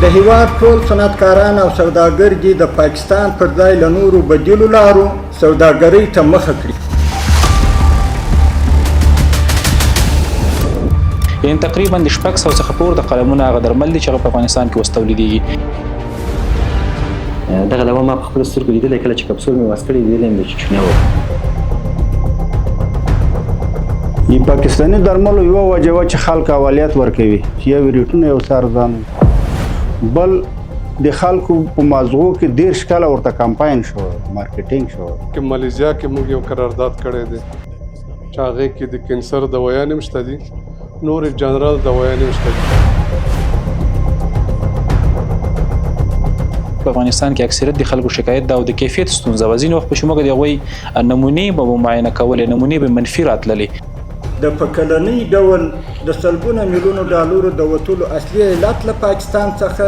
د هیواد ټول صنعتکاران او سوداګر دې د پاکستان پر ځای له نورو بدیلو لارو سوداګرۍ ته مخه کړي. یعنې تقریبا د 600 څخه پورته قلمونه هغه درمل دي چې هغه په افغانستان کې اوس تولیدېږي. دغه دوا ما په خپلو سترګو لیدلی، کله چې کپسول مې واس کړی لیدلی یم چې چونیا وه. د پاکستاني درملو یوه وجه وه چې خلک اولویت ورکوي، چې یو ریټونه یو څه ارزانه، بل د خلکو په مازغو کې 30 کاله ورته کمپاین شو، مارکیټینګ شو. که مالیزیا کې موږ یو قرارداد کړی دی چې هغې کې د کینسر دوایانې هم شته دي، نورې جنرال دوایانې هم شته دي. په افغانستان کې اکثریت د خلکو شکایت دا او د کیفیت ستونزه وه. ځینې وخت به شموږ د هغوی نمونې به معاینه کولې، نمونې به منفي راتللې. د په کلنۍ ډول د سلګونه میلیونو ډالرو د وتلو اصلي علت له پاکستان څخه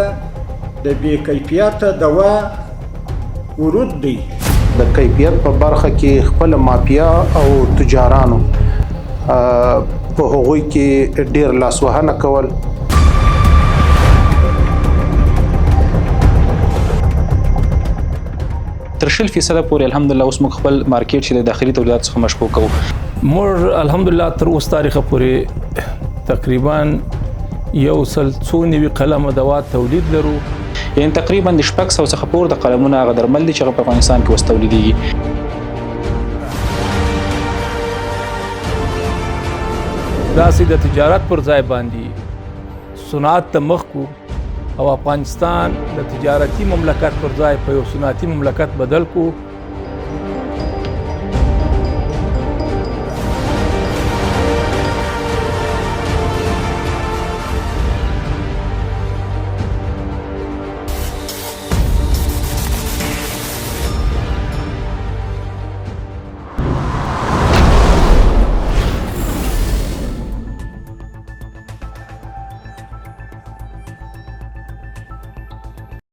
د بې کیفیته دوا ورود دی. د کیفیت په برخه کې خپل مافیا او تجارانو په هغوی کې ډیر لاسوهنه کول. تر 0% پورې الحمدلله اوس موږ خپل مارکیټ چې د داخلي تولیداتو څخه مشکوک کوو. موږ الحمدلله تر اوس تاریخه پورې تقریبا 190 قلمه دوا تولید لرو. یعنې تقریبا د 600 څخه پورته قلمونه هغه درمل دي چې هغه په افغانستان کې اوس تولیدېږي. داسې د تجارت پر ځای باندې صنعت ته مخ کو او افغانستان د تجارتي مملکت پر ځای په یو صنعتي مملکت بدل کو.